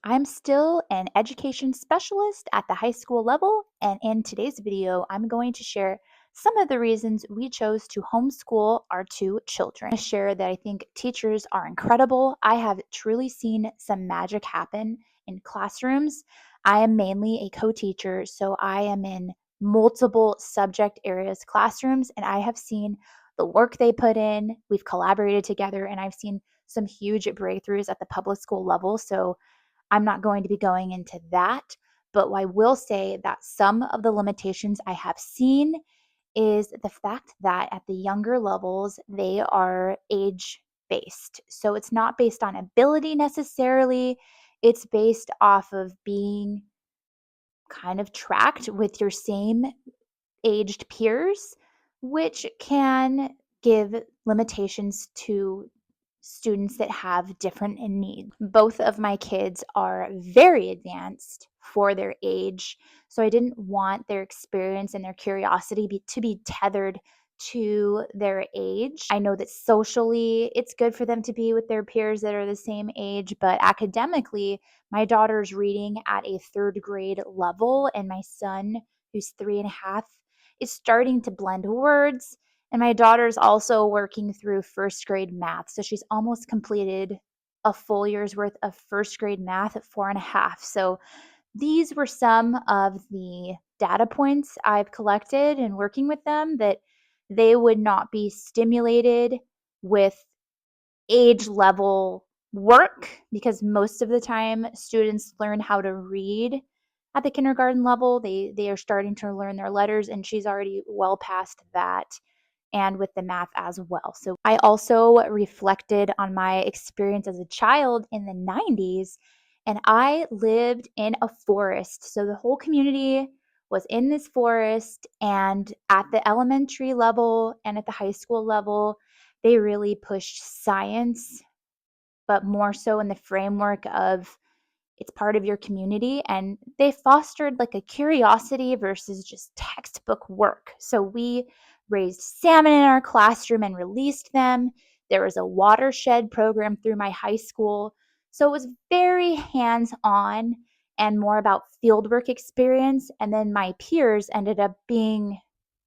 I'm still an education specialist at the high school level, and in today's video, I'm going to share some of the reasons we chose to homeschool our two children. I share that I think teachers are incredible. I have truly seen some magic happen in classrooms. I am mainly a co-teacher, so I am in multiple subject areas classrooms, and I have seen the work they put in. We've collaborated together, and I've seen some huge breakthroughs at the public school level. So I'm not going to be going into that, but I will say that some of the limitations I have seen is the fact that at the younger levels, they are age based. So it's not based on ability necessarily, it's based off of being kind of tracked with your same aged peers, which can give limitations to students that have different needs. Both of my kids are very advanced for their age, so I didn't want their experience and their curiosity to be tethered to their age. I know that socially it's good for them to be with their peers that are the same age, but academically, my daughter's reading at a third grade level, and my son, who's 3.5, is starting to blend words. And my daughter's also working through first grade math. So she's almost completed a full year's worth of first grade math at 4.5. So these were some of the data points I've collected in working with them, that they would not be stimulated with age level work, because most of the time students learn how to read at the kindergarten level. They are starting to learn their letters, and she's already well past that, and with the math as well. So I also reflected on my experience as a child in the 90s, and I lived in a forest. So the whole community was in this forest, and at the elementary level and at the high school level, they really pushed science, but more so in the framework of it's part of your community, and they fostered like a curiosity versus just textbook work. So we raised salmon in our classroom and released them. There was a watershed program through my high school. So it was very hands-on and more about fieldwork experience. And then my peers ended up being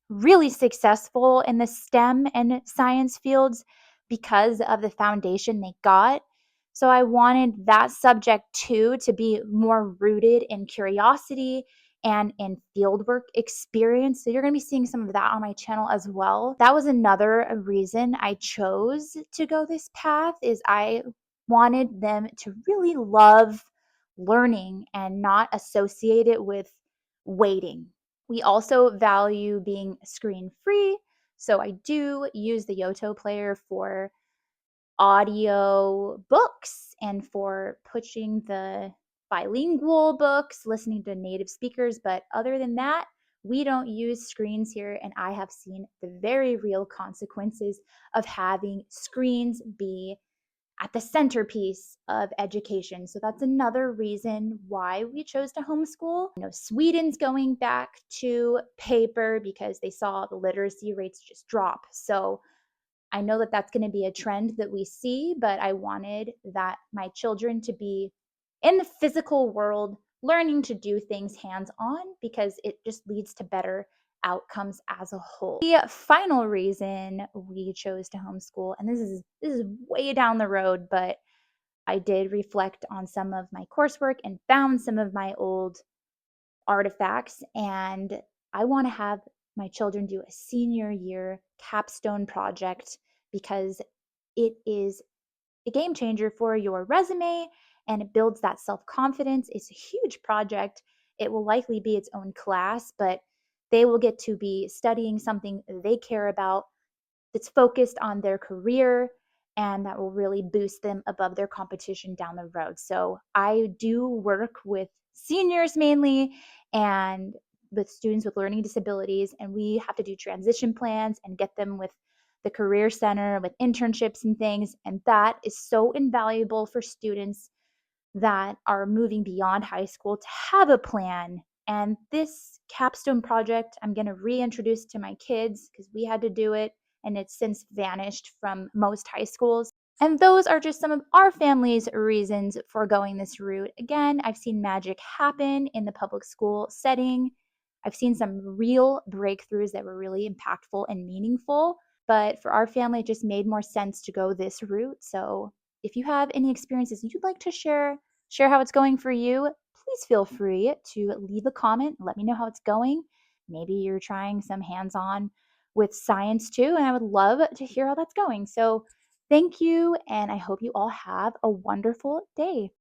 really successful in the STEM and science fields because of the foundation they got. So I wanted that subject too to be more rooted in curiosity and in fieldwork experience. So you're going to be seeing some of that on my channel as well. That was another reason I chose to go this path, is I wanted them to really love learning and not associate it with waiting. We also value being screen free. So I do use the Yoto player for audio books and for pushing the bilingual books, listening to native speakers. But other than that, we don't use screens here. And I have seen the very real consequences of having screens be at the centerpiece of education. So that's another reason why we chose to homeschool. Sweden's going back to paper because they saw the literacy rates just drop. So I know that that's going to be a trend that we see, but I wanted that my children to be in the physical world, learning to do things hands-on, because it just leads to better outcomes as a whole. The final reason we chose to homeschool, and this is way down the road, but I did reflect on some of my coursework and found some of my old artifacts, and I want to have my children do a senior year capstone project, because it is a game changer for your resume and it builds that self-confidence. It's a huge project. It will likely be its own class, but they will get to be studying something they care about, that's focused on their career, and that will really boost them above their competition down the road. So I do work with seniors mainly, and with students with learning disabilities, and we have to do transition plans and get them with the career center with internships and things. And that is so invaluable for students that are moving beyond high school to have a plan. And this capstone project, I'm going to reintroduce to my kids because we had to do it and it's since vanished from most high schools. And those are just some of our family's reasons for going this route. Again, I've seen magic happen in the public school setting. I've seen some real breakthroughs that were really impactful and meaningful. But for our family, it just made more sense to go this route. So if you have any experiences you'd like to share how it's going for you, please feel free to leave a comment. Let me know how it's going. Maybe you're trying some hands on with science too, and I would love to hear how that's going. So thank you, and I hope you all have a wonderful day.